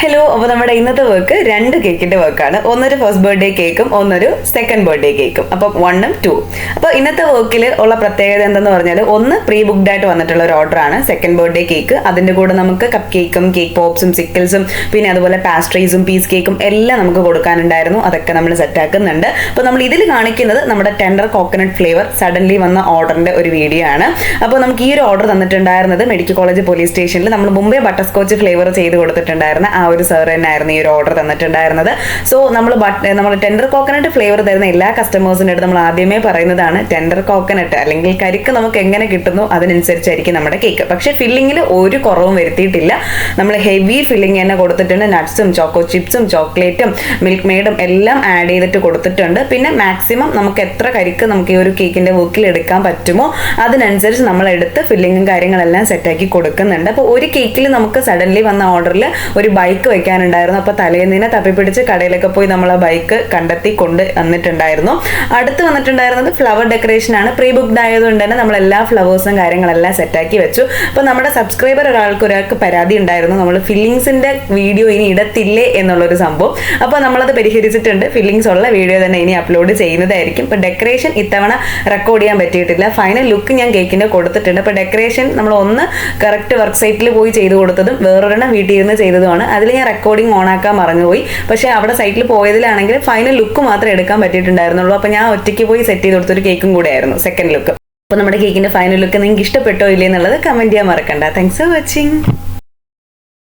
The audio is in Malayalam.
ഹലോ. അപ്പോൾ നമ്മുടെ ഇന്നത്തെ വർക്ക് രണ്ട് കേക്കിന്റെ വർക്കാണ്. ഒന്നൊരു ഫസ്റ്റ് ബർത്ത്ഡേ കേക്കും ഒന്നൊരു സെക്കൻഡ് ബർത്ത്ഡേ കേക്കും. അപ്പം 1 ഉം 2. അപ്പോൾ ഇന്നത്തെ വർക്കിൽ ഉള്ള പ്രത്യേകത എന്തെന്ന് പറഞ്ഞാൽ, ഒന്ന് പ്രീ ബുക്ക്ഡ് ആയിട്ട് വന്നിട്ടുള്ള ഒരു ഓർഡറാണ് സെക്കൻഡ് ബർത്ത്ഡേ കേക്ക്. അതിന്റെ കൂടെ നമുക്ക് കപ്പ് കേക്കും കേക്ക് പോപ്സും സിക്കിൾസും പിന്നെ അതുപോലെ പാസ്ട്രീസും പീസ് കേക്കും എല്ലാം നമുക്ക് കൊടുക്കാനുണ്ടായിരുന്നു. അതൊക്കെ നമ്മൾ സെറ്റ് ആക്കുന്നുണ്ട്. അപ്പോൾ നമ്മൾ ഇതിൽ കാണിക്കുന്നത് നമ്മുടെ ടെൻഡർ കോക്കനട്ട് ഫ്ലേവർ സഡൻലി വന്ന ഓർഡറിന്റെ ഒരു വീഡിയോ ആണ്. അപ്പോൾ നമുക്ക് ഈ ഒരു ഓർഡർ തന്നിട്ടുണ്ടായിരുന്നത് മെഡിക്കൽ കോളേജ് പോലീസ് സ്റ്റേഷനിൽ നമ്മൾ മുമ്പേ ബട്ടർ സ്കോച്ച് ഫ്ലേവർ ചെയ്ത് കൊടുത്തിട്ടുണ്ടായിരുന്ന ആ ഒരു സാർ തന്നെയായിരുന്നു ഈ ഒരു ഓർഡർ തന്നിട്ടുണ്ടായിരുന്നത്. സോ നമ്മൾ ടെൻഡർ കോക്കനട്ട് ഫ്ലേവർ തരുന്ന എല്ലാ കസ്റ്റമേഴ്സിൻ്റെ അടുത്ത് നമ്മൾ ആദ്യമേ പറയുന്നതാണ്, ടെൻഡർ കോക്കനട്ട് അല്ലെങ്കിൽ കരിക്ക് നമുക്ക് എങ്ങനെ കിട്ടുന്നു അതിനനുസരിച്ചായിരിക്കും നമ്മുടെ കേക്ക്. പക്ഷേ ഫില്ലിങ്ങിൽ ഒരു കുറവും വരുത്തിയിട്ടില്ല. നമ്മൾ ഹെവി ഫില്ലിങ് തന്നെ കൊടുത്തിട്ടുണ്ട്. നട്ട്സും ചോക്കോ ചിപ്സും ചോക്ലേറ്റും മിൽക്ക് മെയ്ഡും എല്ലാം ആഡ് ചെയ്തിട്ട് കൊടുത്തിട്ടുണ്ട്. പിന്നെ മാക്സിമം നമുക്ക് എത്ര കരിക്ക് നമുക്ക് ഈ ഒരു കേക്കിന്റെ വർക്കിൽ എടുക്കാൻ പറ്റുമോ അതിനനുസരിച്ച് നമ്മൾ എടുത്ത് ഫില്ലിങ്ങും കാര്യങ്ങളെല്ലാം സെറ്റാക്കി കൊടുക്കുന്നുണ്ട്. അപ്പോൾ ഒരു കേക്കിൽ നമുക്ക് സഡൻലി വന്ന ഓർഡറിൽ ഒരു ബൈക്ക് വെക്കാനുണ്ടായിരുന്നു. അപ്പോൾ തലേന്നിനെ തപ്പിപ്പിടിച്ച് കടയിലൊക്കെ പോയി നമ്മൾ ആ ബൈക്ക് കണ്ടെത്തി കൊണ്ട് വന്നിട്ടുണ്ടായിരുന്നു. അടുത്ത് വന്നിട്ടുണ്ടായിരുന്നത് ഫ്ലവർ ഡെക്കറേഷൻ ആണ്. പ്രീ ബുക്ക്ഡ് ആയതുകൊണ്ട് തന്നെ നമ്മൾ എല്ലാ ഫ്ലവേഴ്സും കാര്യങ്ങളെല്ലാം സെറ്റാക്കി വെച്ചു. അപ്പോൾ നമ്മുടെ സബ്സ്ക്രൈബർ ഒരാൾക്ക് പരാതി ഉണ്ടായിരുന്നു, നമ്മൾ ഫില്ലിങ്സിന്റെ വീഡിയോ ഇനി ഇടത്തില്ലേ എന്നുള്ളൊരു സംഭവം. അപ്പോൾ നമ്മളത് പരിഹരിച്ചിട്ടുണ്ട്. ഫില്ലിങ്സ് ഉള്ള വീഡിയോ തന്നെ ഇനി അപ്ലോഡ് ചെയ്യുന്നതായിരിക്കും. ഇപ്പോൾ ഡെക്കറേഷൻ ഇത്തവണ റെക്കോർഡ് ചെയ്യാൻ പറ്റിയിട്ടില്ല. ഫൈനൽ ലുക്ക് ഞാൻ കേക്കിന്റെ കൊടുത്തിട്ടുണ്ട്. അപ്പോൾ ഡെക്കറേഷൻ നമ്മൾ ഒന്ന് കറക്റ്റ് വർക്ക് സൈറ്റിൽ പോയി ചെയ്ത് കൊടുത്തതും വേറൊരെണ്ണം വീട്ടിൽ ഇരുന്ന് ചെയ്തതുമാണ്. അതിൽ ഞാൻ റെക്കോർഡിംഗ് ഓൺ ആക്കാൻ മറന്നുപോയി. പക്ഷേ അവിടെ സൈറ്റിൽ പോയതിലാണെങ്കിൽ ഫൈനൽ ലുക്ക് മാത്രമേ എടുക്കാൻ പറ്റിയിട്ടുണ്ടായിരുന്നുള്ളൂ. അപ്പോൾ ഞാൻ ഒറ്റയ്ക്ക് പോയി സെറ്റ് ചെയ്ത് കൊടുത്തൊരു കേക്കും കൂടെ ആയിരുന്നു സെക്കൻഡ് ലുക്ക്. അപ്പോൾ നമ്മുടെ കേക്കിന്റെ ഫൈനൽ ലുക്ക് നിങ്ങൾക്ക് ഇഷ്ടപ്പെട്ടോ ഇല്ലേ എന്നുള്ളത് കമന്റ് ചെയ്യാൻ മറക്കണ്ട. Thanks for watching.